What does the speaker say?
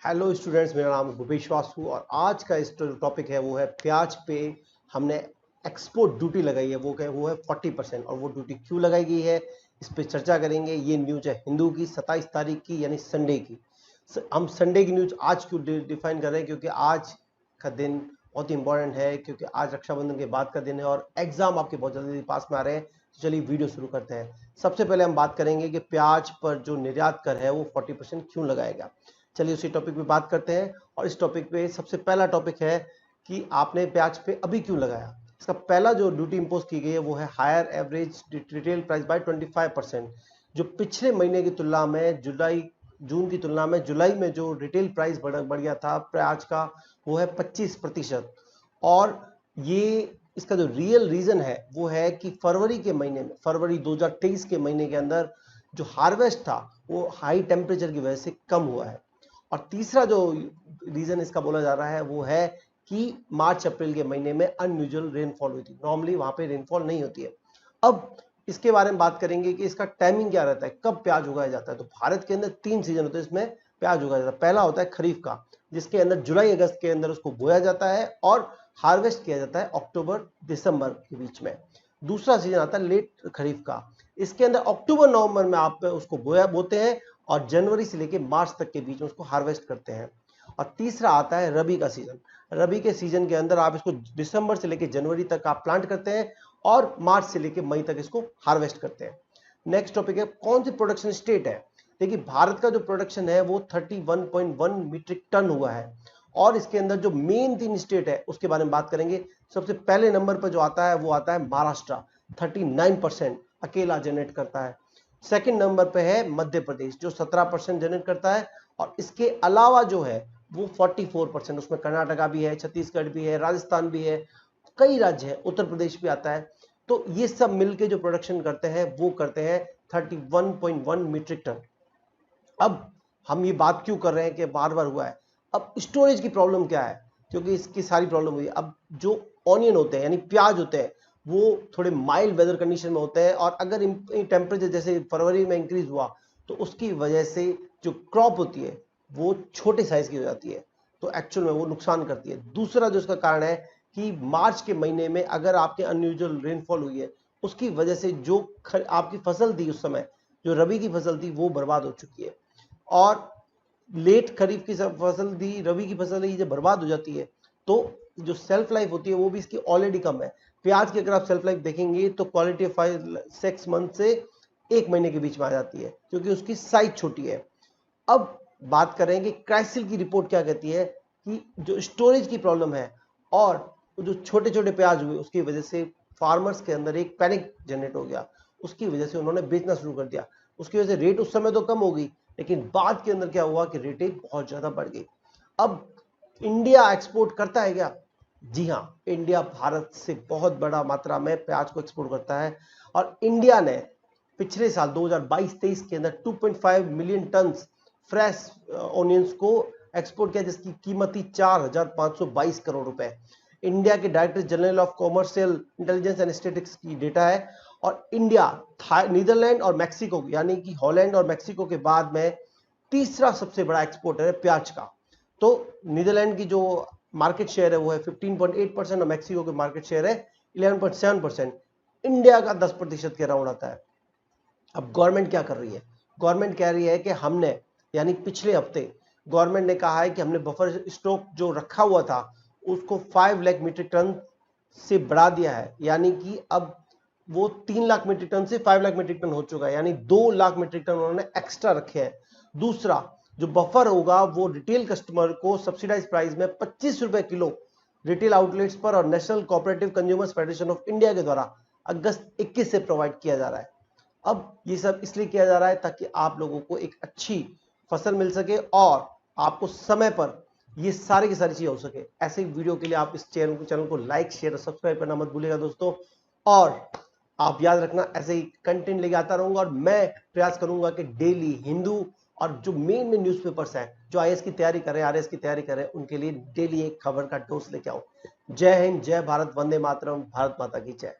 Hello students, मेरा नाम भूपेश वासु और आज का इस टॉपिक है वो है प्याज पे हमने एक्सपोर्ट ड्यूटी लगाई है। वो है 40% और वो ड्यूटी क्यों लगाई गई है इस पे चर्चा करेंगे। ये न्यूज है हिंदू की 27 तारीख की यानी संडे की। हम संडे की न्यूज आज क्यों डिफाइन कर रहे हैं, क्योंकि आज का दिन बहुत ही इंपॉर्टेंट है, क्योंकि आज रक्षाबंधन के बाद का दिन है और एग्जाम आपके बहुत जल्दी पास में आ रहे हैं। तो चलिए वीडियो शुरू करते हैं। सबसे पहले हम बात करेंगे कि प्याज पर जो निर्यात कर है वो 40% क्यों लगाएगा। चलिए उसी टॉपिक पे बात करते हैं। और इस टॉपिक पे सबसे पहला टॉपिक है कि आपने प्याज पे अभी क्यों लगाया। इसका पहला जो ड्यूटी इंपोज की गई है वो है higher average retail price by 25%। जो पिछले महीने की तुलना में जून की तुलना में जुलाई में जो रिटेल प्राइस बढ़ गया था प्याज का वो है 25%। और ये इसका जो रियल रीजन है वो है कि फरवरी के महीने में, फरवरी 2023 के महीने के अंदर जो हार्वेस्ट था वो हाई टेम्परेचर की वजह से कम हुआ है। और तीसरा जो रीजन इसका बोला जा रहा है वो है कि मार्च अप्रैल के महीने में अनयूजुअल रेनफॉल हुई थी। नॉर्मली वहां पे रेनफॉल नहीं होती है। अब इसके बारे में बात करेंगे कि इसका टाइमिंग क्या रहता है, कब प्याज उगाया जाता है। तो भारत के अंदर 3 सीजन होते हैं इसमें प्याज उगाया जाता है। पहला होता है खरीफ का, जिसके अंदर जुलाई अगस्त के अंदर उसको बोया जाता है और हार्वेस्ट किया जाता है अक्टूबर दिसंबर के बीच में। दूसरा सीजन आता है लेट खरीफ का, इसके अंदर अक्टूबर नवंबर में आप उसको बोते हैं और जनवरी से लेकर मार्च तक के बीच में उसको हार्वेस्ट करते हैं। और तीसरा आता है रबी का सीजन। रबी के सीजन के अंदर आप इसको दिसंबर से लेकर जनवरी तक आप प्लांट करते हैं और मार्च से लेकर मई तक इसको हार्वेस्ट करते हैं। नेक्स्ट टॉपिक है कौन सी प्रोडक्शन स्टेट है। देखिए भारत का जो प्रोडक्शन है वो 31.1 मीट्रिक टन हुआ है। और इसके अंदर जो मेन 3 स्टेट है उसके बारे में बात करेंगे। सबसे पहले नंबर पर जो आता है वो आता है महाराष्ट्र, 39% अकेला जनरेट करता है। सेकंड नंबर पे है मध्य प्रदेश जो 17% जनरेट करता है। और इसके अलावा जो है वो 44%, उसमें कर्नाटका भी है, छत्तीसगढ़ भी है, राजस्थान भी है, कई राज्य है, उत्तर प्रदेश भी आता है। तो ये सब मिलके जो प्रोडक्शन करते हैं वो करते हैं 31.1 मीट्रिक टन। अब हम ये बात क्यों कर रहे हैं कि बार बार हुआ है। अब स्टोरेज की प्रॉब्लम क्या है, क्योंकि इसकी सारी प्रॉब्लम हुई है। अब जो ऑनियन होते हैं यानी प्याज होते हैं वो थोड़े माइल्ड वेदर कंडीशन में होते हैं और अगर टेम्परेचर जैसे फरवरी में इंक्रीज हुआ तो उसकी वजह से जो क्रॉप होती है वो छोटे साइज की हो जाती है, तो एक्चुअल में वो नुकसान करती है। दूसरा जो इसका कारण है कि मार्च के महीने में अगर आपके अनयूजुअल रेनफॉल हुई है उसकी वजह से जो आपकी फसल थी उस समय, जो रबी की फसल थी वो बर्बाद हो चुकी है। और लेट खरीफ की फसल थी, रबी की फसल जब बर्बाद हो जाती है तो जो सेल्फ लाइफ होती है वो भी इसकी ऑलरेडी कम है। प्याज की अगर आप सेल्फ लाइफ देखेंगे तो क्वालिटी ऑफ 6 मंथ से 1 महीने के बीच में आ जाती है, क्योंकि उसकी साइज छोटी है। अब बात करें कि क्राइसिल की रिपोर्ट क्या कहती है कि जो स्टोरेज की प्रॉब्लम है और जो छोटे छोटे प्याज हुए उसकी वजह से फार्मर्स के अंदर एक पैनिक जनरेट हो गया। उसकी वजह से उन्होंने बेचना शुरू कर दिया। उसकी वजह से रेट उस समय तो कम हो गई, लेकिन बाद के अंदर क्या हुआ कि रेटें बहुत ज्यादा बढ़ गई। अब इंडिया एक्सपोर्ट करता है क्या? जी हाँ, इंडिया भारत से बहुत बड़ा मात्रा में प्याज को एक्सपोर्ट करता है। और इंडिया ने पिछले साल 2022-23 के अंदर 2.5 मिलियन टन फ्रेश ऑनियंस को एक्सपोर्ट किया, जिसकी कीमत थी 4,522 करोड़ रुपए। इंडिया के director general of commercial intelligence and statistics की डेटा है। और इंडिया नीदरलैंड और मैक्सिको यानी कि हॉलैंड और मैक्सिको के बाद में तीसरा सबसे बड़ा एक्सपोर्टर है प्याज का। तो नीदरलैंड की जो मार्केट शेयर है वो है 15.8% और मैक्सिको की मार्केट शेयर है 11.7%। इंडिया का 10% के अराउंड आता है। अब गवर्नमेंट क्या कर रही है? गवर्नमेंट कह रही है कि हमने, यानी पिछले हफ्ते गवर्नमेंट ने कहा है कि हमने बफर स्टॉक जो रखा हुआ था उसको 5 लाख मीट्रिक टन से बढ़ा दिया है, यानी कि अब वो 3 लाख मीट्रिक टन से 5 लाख मीट्रिक टन हो चुका है, यानी 2 लाख मीट्रिक टन उन्होंने एक्स्ट्रा रखे हैं। दूसरा जो बफर होगा वो रिटेल कस्टमर को सब्सिडाइज प्राइस में 25 रुपए किलो रिटेल आउटलेट्स पर और national cooperative consumers federation of India के द्वारा अगस्त 21 से प्रोवाइड किया जा रहा है। अब ये सब इसलिए किया जा रहा है ताकि आप लोगों को एक अच्छी फसल मिल सके और आपको समय पर ये सारी की सारी चीजें हो सके। ऐसे वीडियो के लिए आप इस चैनल को लाइक शेयर और सब्सक्राइब करना मत भूलिएगा दोस्तों। और आप याद रखना ऐसे ही कंटेंट लेके आता रहूंगा और मैं प्रयास करूंगा कि डेली हिंदू और जो मेन न्यूज़पेपर्स हैं जो आईएएस की तैयारी कर रहे हैं, आरएएस की तैयारी कर रहे हैं, उनके लिए डेली एक खबर का डोज लेके आऊं। जय हिंद, जय भारत, वंदे मातरम, भारत माता की जय।